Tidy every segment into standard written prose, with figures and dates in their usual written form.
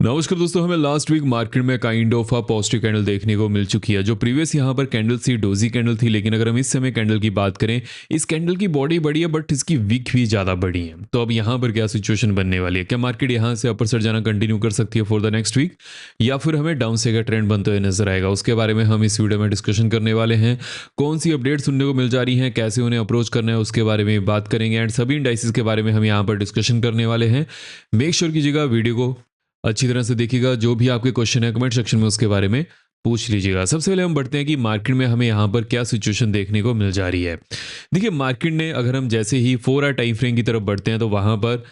नमस्कार दोस्तों, हमें लास्ट वीक मार्केट में काइंड ऑफ पॉजिटिव कैंडल देखने को मिल चुकी है। जो प्रीवियस यहाँ पर कैंडल थी डोजी कैंडल थी, लेकिन अगर हम इस समय कैंडल की बात करें, इस कैंडल की बॉडी बड़ी है बट इसकी विक भी ज़्यादा बड़ी है। तो अब यहाँ पर क्या सिचुएशन बनने वाली है? क्या मार्केट यहाँ से अपर साइड जाना कंटिन्यू कर सकती है फॉर द नेक्स्ट वीक, या फिर हमें डाउन साइड का ट्रेंड बनते हुए नजर आएगा? उसके बारे में हम इस वीडियो में डिस्कशन करने वाले हैं। कौन सी अपडेट सुनने को मिल जा रही है, कैसे उन्हें अप्रोच करना है, उसके बारे में बात करेंगे एंड सभी इंडाइसिस के बारे में हम यहाँ पर डिस्कशन करने वाले हैं। मेक श्योर कीजिएगा वीडियो को अच्छी तरह से देखिएगा। जो भी आपके क्वेश्चन है कमेंट सेक्शन में उसके बारे में पूछ लीजिएगा। सबसे पहले हम बढ़ते हैं कि मार्केट में हमें यहाँ पर क्या सिचुएशन देखने को मिल जा रही है। देखिए, मार्केट ने अगर हम जैसे ही 4 आवर टाइम फ्रेम की तरफ बढ़ते हैं तो वहां पर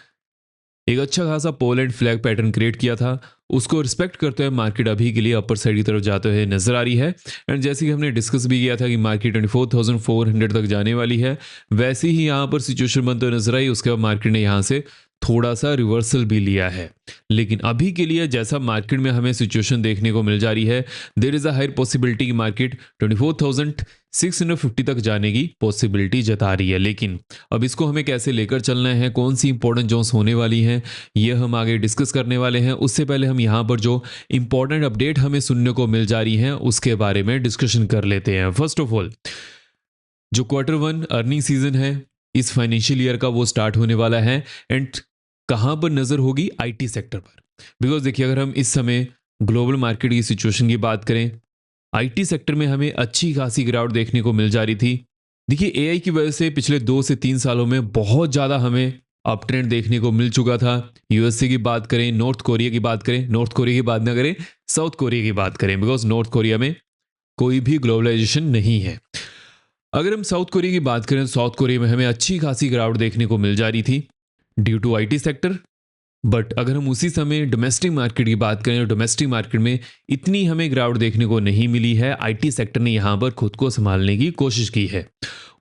एक अच्छा खासा pole and flag pattern create किया था। उसको रिस्पेक्ट करते हुए मार्केट अभी के लिए अपर साइड की तरफ जाते हुए नजर आ रही है। एंड जैसे कि हमने डिस्कस भी किया था कि मार्केट 24,400 तक जाने वाली है, वैसे ही यहाँ पर सिचुएशन बनते हुए नजर आई। उसके बाद मार्केट ने यहाँ से थोड़ा सा रिवर्सल भी लिया है, लेकिन अभी के लिए जैसा मार्केट में हमें सिचुएशन देखने को मिल जा रही है, there is a higher possibility कि मार्केट 24,650 तक जाने की पॉसिबिलिटी जता रही है। लेकिन अब इसको हमें कैसे लेकर चलना है, कौन सी इंपॉर्टेंट जोन्स होने वाली हैं, ये हम आगे डिस्कस करने वाले हैं। उससे पहले हम यहाँ पर जो इंपॉर्टेंट अपडेट हमें सुनने को मिल जा रही है उसके बारे में डिस्कशन कर लेते हैं। फर्स्ट ऑफ ऑल, जो Q1 अर्निंग सीजन है इस फाइनेंशियल ईयर का, वो स्टार्ट होने वाला है। एंड कहां पर नजर होगी? आईटी सेक्टर पर। बिकॉज देखिए, अगर हम इस समय ग्लोबल मार्केट की सिचुएशन की बात करें, आईटी सेक्टर में हमें अच्छी खासी गिरावट देखने को मिल जा रही थी। देखिए, एआई की वजह से पिछले 2 से 3 सालों में बहुत ज़्यादा हमें अप ट्रेंड देखने को मिल चुका था। यूएसए की बात करें, नॉर्थ कोरिया की बात करें, नॉर्थ कोरिया की बात ना करें, साउथ कोरिया की बात करें, बिकॉज नॉर्थ कोरिया में कोई भी ग्लोबलाइजेशन नहीं है। अगर हम साउथ कोरिया की बात करें, साउथ कोरिया में हमें अच्छी खासी गिरावट देखने को मिल जा रही थी due to IT sector. But अगर हम उसी समय डोमेस्टिक मार्केट की बात करें, डोमेस्टिक मार्केट में इतनी हमें गिरावट देखने को नहीं मिली है। आईटी सेक्टर ने यहाँ पर खुद को संभालने की कोशिश की है।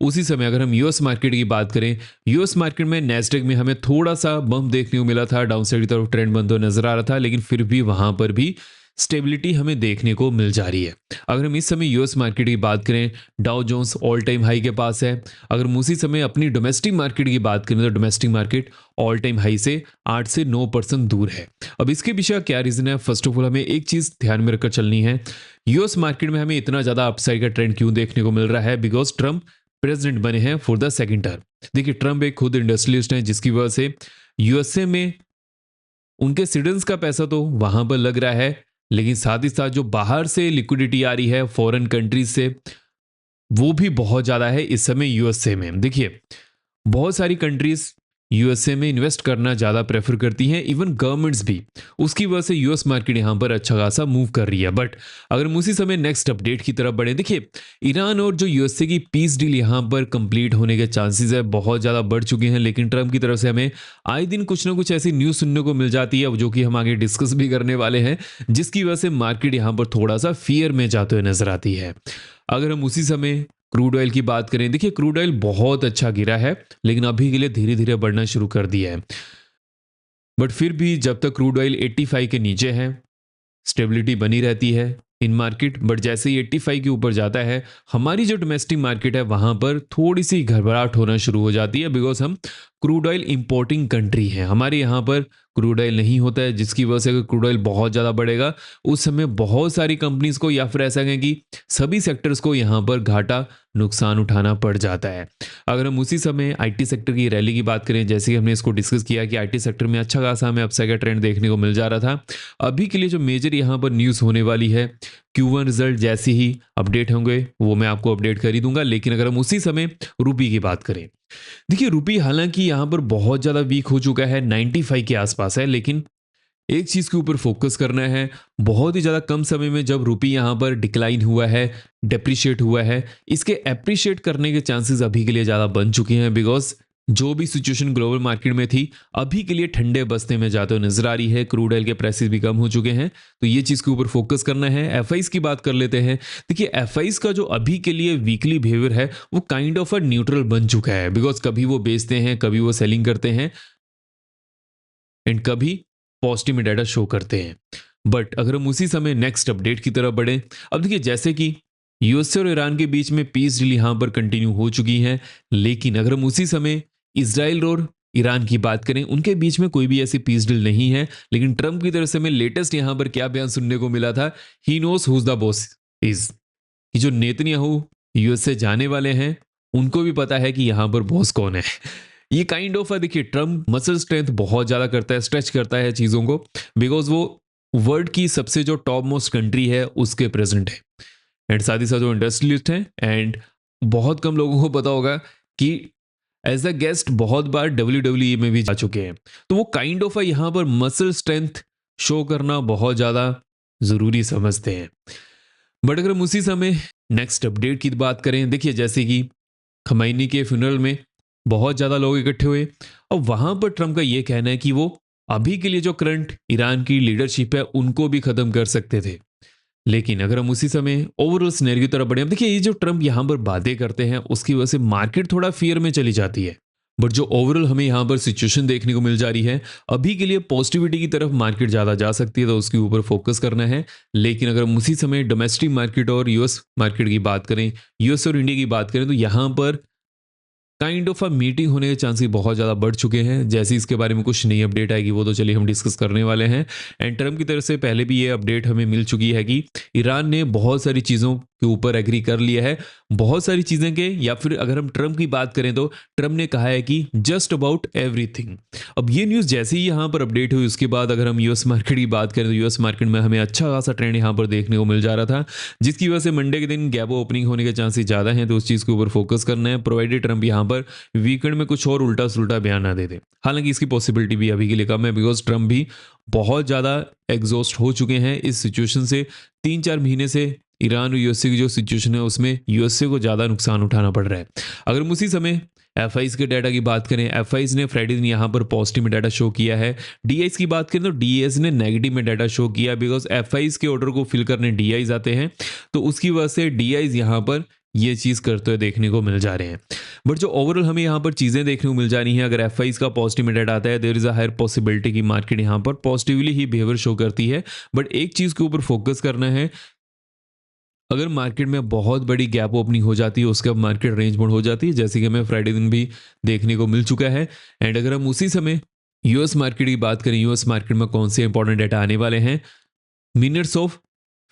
उसी समय अगर हम यूएस मार्केट की बात करें, यूएस मार्केट में नैस्डैक में हमें थोड़ा सा बम्प देखने को मिला था, डाउन साइड की तरफ ट्रेंड बनते हुए नजर आ रहा था, लेकिन फिर भी वहां पर भी स्टेबिलिटी हमें देखने को मिल जा रही है। अगर हम इस समय यूएस मार्केट की बात करें, Dow Jones all time high के पास है। अगर हम उसी समय अपनी डोमेस्टिक मार्केट की बात करें तो domestic market all time high से 8 से 9% दूर है। अब इसके पीछे क्या रीजन है? फर्स्ट ऑफ ऑल, हमें एक चीज ध्यान में रखकर चलनी है। यूएस मार्केट में हमें इतना ज्यादा अपसाइड का ट्रेंड क्यों देखने को मिल रहा है? बिकॉज ट्रंप प्रेसिडेंट बने हैं फॉर द सेकंड टर्म। देखिए, ट्रंप एक खुद इंडस्ट्रियलिस्ट है, जिसकी वजह से यूएसए में उनके सिटीजन्स का पैसा तो वहां पर लग रहा है, लेकिन साथ ही साथ जो बाहर से लिक्विडिटी आ रही है फॉरेन कंट्रीज से, वो भी बहुत ज़्यादा है इस समय यूएसए में। देखिए, बहुत सारी कंट्रीज यूएसए में इन्वेस्ट करना ज़्यादा प्रेफर करती हैं, इवन गवर्नमेंट्स भी। उसकी वजह से यूएस मार्केट यहाँ पर अच्छा खासा मूव कर रही है। बट अगर हम उसी समय नेक्स्ट अपडेट की तरफ बढ़े, देखिए, ईरान और जो यूएसए की पीस डील यहाँ पर कंप्लीट होने के चांसेस है बहुत ज़्यादा बढ़ चुके हैं। लेकिन ट्रंप की तरफ से हमें आए दिन कुछ ना कुछ ऐसी न्यूज़ सुनने को मिल जाती है, जो कि हम आगे डिस्कस भी करने वाले हैं, जिसकी वजह से मार्केट यहाँ पर थोड़ा सा फियर में जाते हुए नजर आती है। अगर हम उसी समय क्रूड ऑयल की बात करें, देखिए, क्रूड ऑयल बहुत अच्छा गिरा है, लेकिन अभी के लिए धीरे धीरे बढ़ना शुरू कर दिया है। बट फिर भी जब तक क्रूड ऑयल 85 के नीचे है, स्टेबिलिटी बनी रहती है इन मार्केट। बट जैसे ही 85 के ऊपर जाता है, हमारी जो डोमेस्टिक मार्केट है वहां पर थोड़ी सी घबराहट होना शुरू हो जाती है। बिकॉज हम क्रूड ऑयल इंपोर्टिंग कंट्री हैं, हमारे यहाँ पर क्रूड ऑयल नहीं होता है, जिसकी वजह से अगर क्रूड ऑयल बहुत ज़्यादा बढ़ेगा, उस समय बहुत सारी कंपनीज को, या फिर ऐसा कहें कि सभी सेक्टर्स को यहाँ पर घाटा नुकसान उठाना पड़ जाता है। अगर हम उसी समय आईटी सेक्टर की रैली की बात करें, जैसे कि हमने इसको डिस्कस किया कि आईटी सेक्टर में अच्छा खासा हमें अपसाइड का ट्रेंड देखने को मिल जा रहा था। अभी के लिए जो मेजर यहाँ पर न्यूज़ होने वाली है, Q1 रिजल्ट जैसे ही अपडेट होंगे वो मैं आपको अपडेट कर ही दूंगा। लेकिन अगर हम उसी समय रुपी की बात करें, देखिए, रुपी हालांकि यहाँ पर बहुत ज़्यादा वीक हो चुका है, 95 के आसपास है, लेकिन एक चीज के ऊपर फोकस करना है। बहुत ही ज्यादा कम समय में जब रुपी यहां पर डिक्लाइन हुआ है, डेप्रिशिएट हुआ है, इसके एप्रिशिएट करने के चांसेस अभी के लिए ज्यादा बन चुके हैं। बिकॉज जो भी सिचुएशन ग्लोबल मार्केट में थी, अभी के लिए ठंडे बस्ते में जाते हुए नजर आ रही है। क्रूड ऑयल के प्राइसेस भी कम हो चुके हैं, तो ये चीज के ऊपर फोकस करना है। एफआईस की बात कर लेते हैं। देखिए, एफआईस का जो अभी के लिए वीकली बिहेवियर है वो काइंड ऑफ अ न्यूट्रल बन चुका है। बिकॉज कभी वो बेचते हैं, कभी वो सेलिंग करते हैं, एंड कभी पॉजिटिव में डाटा शो करते हैं। बट अगर हम उसी समय नेक्स्ट अपडेट की तरफ बढ़े, अब देखिए, जैसे कि यूएसए और ईरान के बीच में पीस डील यहां पर कंटिन्यू हो चुकी है, लेकिन अगर हम उसी समय इजराइल और ईरान की बात करें, उनके बीच में कोई भी ऐसी पीस डील नहीं है। लेकिन ट्रंप की तरफ से हमें लेटेस्ट यहाँ पर क्या बयान सुनने को मिला था, he knows who's the boss is, कि जो नेतन्याहू यूएस से जाने वाले हैं उनको भी पता है कि यहाँ पर बॉस कौन है। ये काइंड ऑफ देखिए, ट्रम्प मसल स्ट्रेंथ बहुत ज्यादा करता है, स्ट्रेच करता है चीजों को, बिकॉज वो वर्ल्ड की सबसे जो टॉप मोस्ट कंट्री है उसके प्रेसिडेंट है, एंड साथ ही साथ वो इंडस्ट्रियलिस्ट है। एंड बहुत कम लोगों को पता होगा कि एज अ गेस्ट बहुत बार WWE में भी जा चुके हैं। तो वो काइंड ऑफ यहाँ पर मसल स्ट्रेंथ शो करना बहुत ज्यादा जरूरी समझते हैं। बट अगर हम उसी समय नेक्स्ट अपडेट की बात करें, देखिए जैसे कि खमैनी के फ्यूनरल में बहुत ज़्यादा लोग इकट्ठे हुए और वहां पर ट्रम्प का यह कहना है कि वो अभी के लिए जो करंट ईरान की लीडरशिप है उनको भी खत्म कर सकते थे। लेकिन अगर हम उसी समय ओवरऑल सिनेरियो की तरफ बढ़े, अब देखिए ये जो ट्रम्प यहां पर बातें करते हैं उसकी वजह से मार्केट थोड़ा फियर में चली जाती है। बट जो ओवरऑल हमें यहां पर सिचुएशन देखने को मिल जा रही है, अभी के लिए पॉजिटिविटी की तरफ मार्केट ज़्यादा जा सकती है, तो उसके ऊपर फोकस करना है। लेकिन अगर हम उसी समय डोमेस्टिक मार्केट और यूएस मार्केट की बात करें, यूएस और इंडिया की बात करें, तो यहां पर काइंड ऑफ अ मीटिंग होने के चांसेस बहुत ज़्यादा बढ़ चुके हैं। जैसे इसके बारे में कुछ नई अपडेट आएगी वो तो चलिए हम डिस्कस करने वाले हैं। एंड ट्रम्प की तरफ से पहले भी ये अपडेट हमें मिल चुकी है कि ईरान ने बहुत सारी चीज़ों के ऊपर एग्री कर लिया है, बहुत सारी चीज़ें के, या फिर अगर हम ट्रम्प की बात करें तो ट्रम्प ने कहा है कि जस्ट अबाउट एवरीथिंग। अब ये न्यूज़ जैसे ही यहाँ पर अपडेट हुई उसके बाद अगर हम यूएस मार्केट की बात करें तो यूएस मार्केट में हमें अच्छा खासा ट्रेंड यहाँ पर देखने को मिल जा रहा था, जिसकी वजह से मंडे के दिन गैप ओपनिंग होने के चांसेस ज़्यादा हैं। तो उस चीज़ के ऊपर फोकस करना है, प्रोवाइडेड ट्रम्प यहाँ पर वीकेंड में कुछ और उल्टा सुल्टा बयान ना दे दे। हालांकि इसकी पॉसिबिलिटी भी अभी के लिए कम है, बिकॉज ट्रम्प भी बहुत ज़्यादा एग्जॉस्ट हो चुके हैं इस सिचुएशन से। 3-4 महीने से ईरान और यूएसए की जो सिचुएशन है उसमें यूएसए को ज़्यादा नुकसान उठाना पड़ रहा है। अगर हम उसी समय एफआईज के डाटा की बात करें, एफआईज ने फ्राइडे दिन यहाँ पर पॉजिटिव में डाटा शो किया है। डीआईज की बात करें तो डीआईज ने नेगेटिव में डाटा शो किया, बिकॉज एफआईज के ऑर्डर को फिल करने डीआईज आते हैं, तो उसकी वजह से डीआईज यहाँ पर ये चीज़ करते हुए देखने को मिल जा रहे हैं। बट जो ओवरऑल हमें यहाँ पर चीज़ें देखने को मिल जा रही हैं, अगर एफआईज का पॉजिटिव में डाटा आता है, there is a higher possibility की मार्केट यहाँ पर पॉजिटिवली ही बिहेवियर शो करती है। बट एक चीज़ के ऊपर फोकस करना है, अगर मार्केट में बहुत बड़ी गैप ओपनिंग हो जाती है उसके बाद मार्केट रेंज बाउंड हो जाती है, जैसे कि हमें फ्राइडे दिन भी देखने को मिल चुका है। एंड अगर हम उसी समय यूएस मार्केट की बात करें, यूएस मार्केट में कौन से इंपॉर्टेंट डाटा आने वाले हैं, minutes of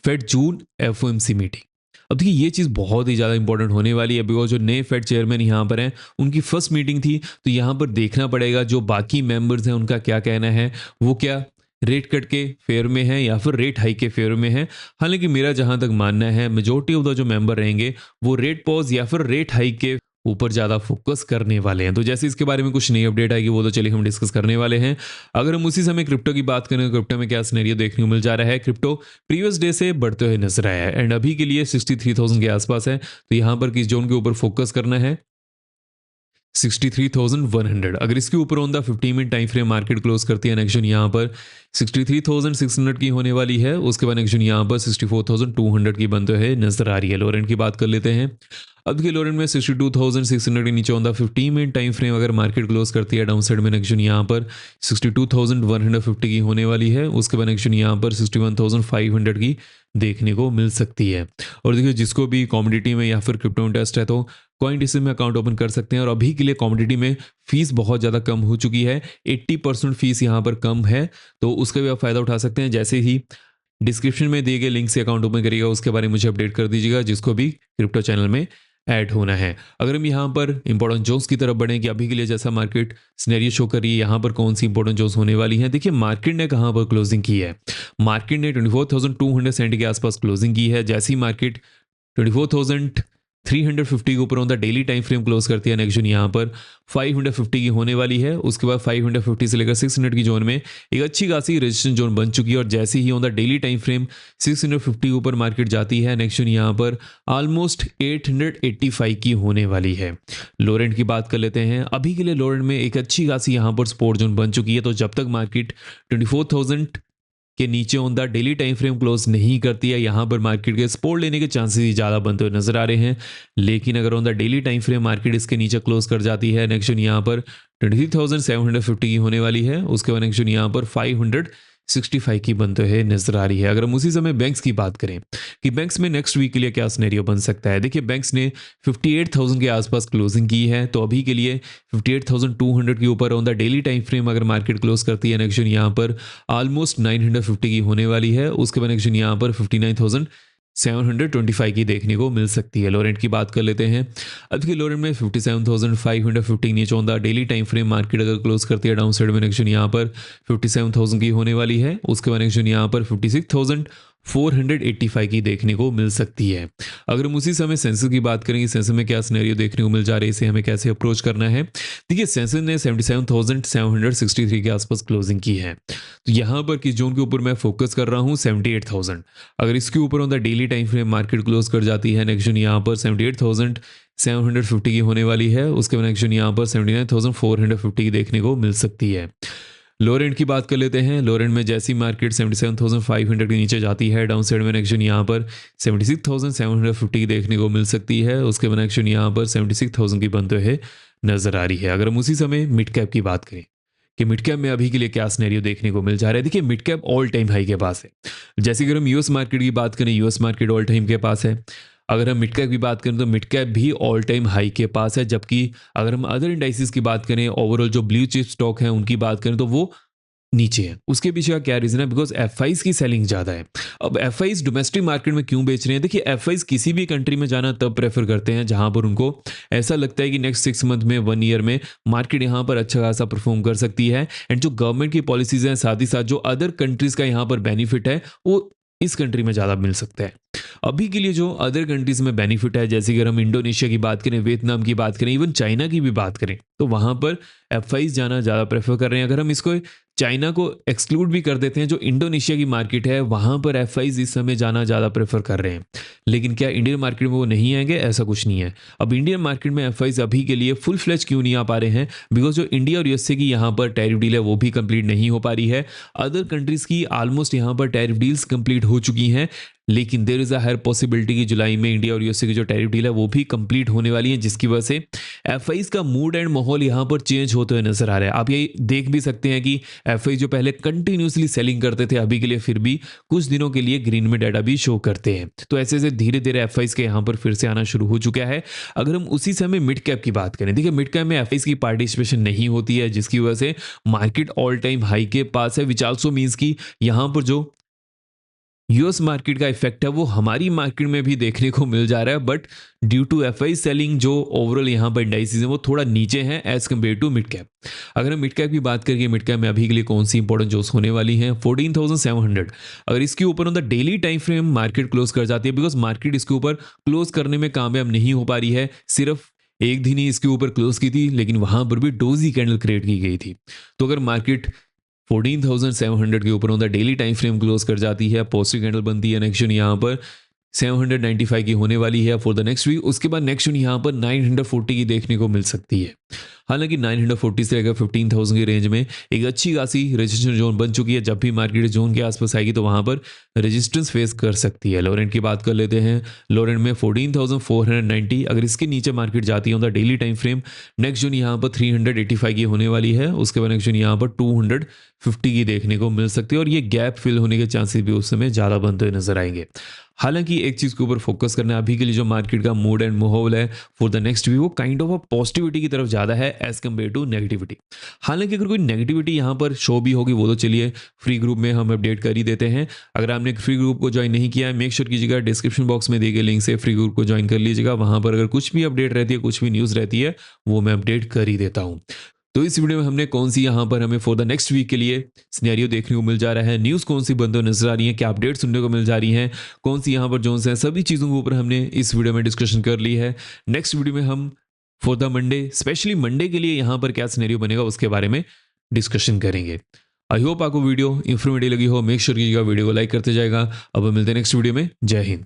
Fed June FOMC meeting. अब देखिए ये चीज़ बहुत ही ज़्यादा इंपॉर्टेंट होने वाली है, बिकॉज जो नए फेड चेयरमैन यहाँ पर हैं उनकी फर्स्ट मीटिंग थी, तो यहाँ पर देखना पड़ेगा जो बाकी मेंबर्स हैं उनका क्या कहना है, वो क्या रेट कट के फेयर में है या फिर रेट हाइक के फेयर में है। हालांकि मेरा जहां तक मानना है मेजोरिटी ऑफ द जो मेंबर रहेंगे वो रेट पॉज या फिर रेट हाइक के ऊपर ज़्यादा फोकस करने वाले हैं। तो जैसे इसके बारे में कुछ नई अपडेट आएगी वो तो चलिए हम डिस्कस करने वाले हैं। अगर हम उसी समय क्रिप्टो की बात करें, क्रिप्टो में क्या सिनेरियो देखने को मिल जा रहा है, क्रिप्टो प्रीवियस डे से बढ़ते हुए नजर आया है एंड अभी के लिए 63,000 के आसपास है। तो यहाँ पर किस जोन के ऊपर फोकस करना है, 63,100। अगर इसके ऊपर on the 15 minute time frame market close करती है, नेक्स्ट जोन यहाँ पर 63,600 की होने वाली है। उसके बाद नेक्स्ट जोन यहाँ पर 64,200 की बनते हुए नजर आ रही है। लोरेंट की बात कर लेते हैं, अब के लोरेंट में 62,600 के नीचे on the 15 minute time frame अगर मार्केट क्लोज करती है डाउन साइड में, नेक्स्ट जोन यहाँ पर 62,150 की होने वाली है। उसके बाद नेक्स्ट जोन यहाँ पर 61,500 की देखने को मिल सकती है। और देखिए जिसको भी कॉमोडिटी में या फिर क्रिप्टो इंटरेस्ट है तो कॉइनडेसिम में अकाउंट ओपन कर सकते हैं। और अभी के लिए कॉमोडिटी में फीस बहुत ज़्यादा कम हो चुकी है, 80% फीस यहाँ पर कम है, तो उसका भी आप फायदा उठा सकते हैं। जैसे ही डिस्क्रिप्शन में दिए गए लिंक से अकाउंट ओपन करिएगा उसके बारे में मुझे अपडेट कर दीजिएगा, जिसको भी क्रिप्टो चैनल में ऐड होना है। अगर हम यहाँ पर इंपॉर्टेंट जोन्स की तरफ बढ़ें कि अभी के लिए जैसा मार्केट सिनेरियो शो कर रही है, यहाँ पर कौन सी इंपॉर्टेंट जोन्स होने वाली हैं। देखिए मार्केट ने कहाँ पर क्लोजिंग की है, मार्केट ने 24,270 के आसपास क्लोजिंग की है। जैसी मार्केट 24,350 के ऊपर on the daily time frame close करती है, नेक्स्ट जोन यहाँ पर 550 की होने वाली है। उसके बाद 550 से लेकर 600 की जोन में एक अच्छी खासी रेजिस्टेंस जोन बन चुकी है। और जैसे ही on the daily time frame 650 के ऊपर मार्केट जाती है, नेक्स्ट जोन यहाँ पर ऑलमोस्ट 885 की होने वाली है। लोरेंट की बात कर लेते हैं, अभी के लिए लोरेंट में एक अच्छी खासी यहाँ पर सपोर्ट जोन बन चुकी है। तो जब तक मार्केट 24,000 के नीचे on the daily time frame close नहीं करती है, यहाँ पर मार्केट के सपोर्ट लेने के चांसेस ज़्यादा बनते हुए नजर आ रहे हैं। लेकिन अगर on the daily time frame market इसके नीचे क्लोज कर जाती है, नेक्स्ट जोन यहाँ पर 23,750 की होने वाली है। उसके बाद नेक्स्ट जोन यहाँ पर 65 की बनते हुए नजर आ रही है। अगर हम उसी समय बैंक्स की बात करें कि बैंक्स में नेक्स्ट वीक के लिए क्या सिनेरियो बन सकता है, देखिए बैंक्स ने 58,000 के आसपास क्लोजिंग की है, तो अभी के लिए 58,200 के ऊपर on the daily time frame अगर मार्केट क्लोज करती है नेक्स्ट जून यहाँ पर ऑलमोस्ट 950 की होने वाली है। उसके बाद नेक्स्ट जून यहाँ पर 59,725 की देखने को मिल सकती है। लोरेंट की बात कर लेते हैं। अब की लोरेंट में 57,550 नीचे on the daily time frame market अगर क्लोज करती है डाउन साइड में नेक्स्ट जून यहाँ पर 57,000 की होने वाली है। उसके बाद नेक्स्ट जून यहाँ पर 56,485 की देखने को मिल सकती है। अगर हम उसी समय सेंसेक्स की बात करेंगे, सेंसेक्स में क्या सिनेरियो देखने को मिल जा रही है, इसे हमें कैसे अप्रोच करना है। देखिए सेंसेक्स ने 77,763 के आसपास क्लोजिंग की है, तो यहाँ पर किस जोन के ऊपर मैं फोकस कर रहा हूँ 78,000। अगर इसके ऊपर on the daily time frame market close कर जाती है नेक्स्ट जून यहाँ पर 78,750 की होने वाली है। उसके बाद नेक्स्ट जून यहाँ पर 79,450 की देखने को मिल सकती है। लोअर एंड की बात कर लेते हैं। लोअर एंड में जैसी मार्केट 77,500 के नीचे जाती है डाउन साइड में नेक्स्ट यहाँ पर 76,750 की देखने को मिल सकती है। उसके बाद नेक्स्ट यहाँ पर 76,000 की बनते हुए नजर आ रही है। अगर हम उसी समय मिड कैप की बात करें कि मिड कैप में अभी के लिए क्या सिनेरियो देखने को मिल जा रहा है, देखिए mid cap all time high के पास है। जैसे अगर हम यूएस मार्केट की बात करें, यूएस मार्केट ऑल टाइम के पास है। अगर हम मिड कैप की बात करें तो मिड कैप भी ऑल टाइम हाई के पास है, जबकि अगर हम अदर इंडाइसिस की बात करें, ओवरऑल जो ब्लू चिप स्टॉक है उनकी बात करें तो वो नीचे है। उसके पीछे का क्या रीजन है, बिकॉज एफआईज की सेलिंग ज्यादा है। अब एफआईज डोमेस्टिक मार्केट में क्यों बेच रहे हैं, देखिए एफआईज किसी भी कंट्री में जाना तब प्रेफर करते हैं जहां पर उनको ऐसा लगता है कि नेक्स्ट 6 मंथ में 1 ईयर में मार्केट यहां पर अच्छा खासा परफॉर्म कर सकती है। एंड जो गवर्नमेंट की पॉलिसीज हैं, साथ ही साथ जो अदर कंट्रीज का यहां पर बेनिफिट है वो इस कंट्री में ज़्यादा मिल सकता है। अभी के लिए जो अदर कंट्रीज में बेनिफिट है, जैसे कि अगर हम इंडोनेशिया की बात करें, वियतनाम की बात करें, इवन चाइना की भी बात करें, तो वहां पर एफआईज जाना ज़्यादा प्रेफर कर रहे हैं। अगर हम इसको चाइना को एक्सक्लूड भी कर देते हैं, जो इंडोनेशिया की मार्केट है वहां पर एफआईज इस समय जाना ज़्यादा प्रेफर कर रहे हैं। लेकिन क्या इंडियन मार्केट में वो नहीं आएंगे, ऐसा कुछ नहीं है। अब इंडियन मार्केट में एफआईज अभी के लिए फुल फ्लेज क्यों नहीं आ पा रहे हैं, बिकॉज जो इंडिया और यूएसए की यहाँ पर टैरिफ डील है वो भी कंप्लीट नहीं हो पा रही है। अदर कंट्रीज की ऑलमोस्ट यहाँ पर टैरिफ डील्स कंप्लीट हो चुकी हैं, लेकिन there is a higher possibility कि जुलाई में इंडिया और यूएसए की जो टैरिफ डील है वो भी कंप्लीट होने वाली है, जिसकी वजह से एफआईज का मूड एंड माहौल यहाँ पर चेंज होते हुए नजर आ रहा है। आप ये देख भी सकते हैं कि एफआई जो पहले कंटिन्यूसली सेलिंग करते थे, अभी के लिए फिर भी कुछ दिनों के लिए ग्रीन में डाटा भी शो करते हैं। तो ऐसे ऐसे धीरे धीरे एफआईज के यहाँ पर फिर से आना शुरू हो चुका है। अगर हम उसी समय मिड कैप की बात करें, देखिए मिड कैप में एफआईज की पार्टिसिपेशन नहीं होती है, जिसकी वजह से मार्केट ऑल टाइम हाई के पास है, विच आल्सो मीन्स की यहाँ पर जो यूएस मार्केट का इफेक्ट है वो हमारी मार्केट में भी देखने को मिल जा रहा है। But due to FI selling जो ओवरऑल यहाँ पर इंडाइसिस है वो थोड़ा नीचे हैं as compare to mid cap. अगर हम मिड कैप की बात करेंगे, मिड कैप में अभी के लिए कौन सी इंपॉर्टेंट जोस होने वाली हैं, 14,700। अगर इसके ऊपर on the daily time frame market close कर जाती है, बिकॉज मार्केट इसके ऊपर क्लोज करने में कामयाब नहीं हो पा रही है, सिर्फ एक दिन ही इसके ऊपर क्लोज की थी, लेकिन वहां पर भी डोजी कैंडल क्रिएट की गई थी। तो अगर मार्केट 14,700 के ऊपर on the daily time frame close कर जाती है, पॉजिटिव कैंडल बनती है, नेक्स्ट यहाँ पर 795 की होने वाली है फॉर द नेक्स्ट वीक। उसके बाद नेक्स्ट यहाँ पर 940 की देखने को मिल सकती है। हालांकि 940 से अगर 15,000 की रेंज में एक अच्छी खासी रेजिस्टेंस जोन बन चुकी है, जब भी मार्केट जोन के आसपास आएगी तो वहां पर रेजिस्टेंस फेस कर सकती है। लोरेंट की बात कर लेते हैं। लोरेंट में 14,490, अगर इसके नीचे मार्केट जाती है on the daily time frame, next zone यहाँ पर 385 की होने वाली है। उसके बाद नेक्स्ट जोन यहाँ पर 250 की देखने को मिल सकती है, और ये गैप फिल होने के चांसेस भी उस समय ज़्यादा बनते हुए नजर आएंगे। हालांकि एक चीज़ के ऊपर फोकस करना है, अभी के लिए जो मार्केट का मूड एंड माहौल है फॉर द नेक्स्ट वीक वो काइंड ऑफ अ पॉजिटिविटी की तरफ ज़्यादा है एज कम्पेयर टू नेगेटिविटी। हालांकि अगर कोई नेगेटिविटी यहाँ पर शो भी होगी वो तो चलिए फ्री ग्रुप में हम अपडेट कर ही देते हैं। अगर आपने फ्री ग्रुप को ज्वाइन नहीं किया है, मेक श्योर कीजिएगा डिस्क्रिप्शन बॉक्स में दिए गए लिंक से फ्री ग्रुप को ज्वाइन कर लीजिएगा। वहां पर अगर कुछ भी अपडेट रहती है, कुछ भी न्यूज़ रहती है, वो मैं अपडेट कर ही देता हूँ। तो इस वीडियो में हमने कौन सी यहाँ पर हमें फॉर द नेक्स्ट वीक के लिए सिनेरियो देखने को मिल जा रहा है, न्यूज़ कौन सी बनते नजर आ रही है, क्या अपडेट सुनने को मिल जा रही हैं, कौन सी यहाँ पर जोन्स हैं, सभी चीज़ों के ऊपर हमने इस वीडियो में डिस्कशन कर ली है। नेक्स्ट वीडियो में हम for the Monday, specially Monday के लिए यहाँ पर क्या सिनेरियो बनेगा उसके बारे में डिस्कशन करेंगे। आई होप आपको वीडियो इन्फॉर्मेटिव लगी हो। मेक श्योर कीजिएगा वीडियो को लाइक करते जाएगा। अब मिलते हैं नेक्स्ट वीडियो में। जय हिंद।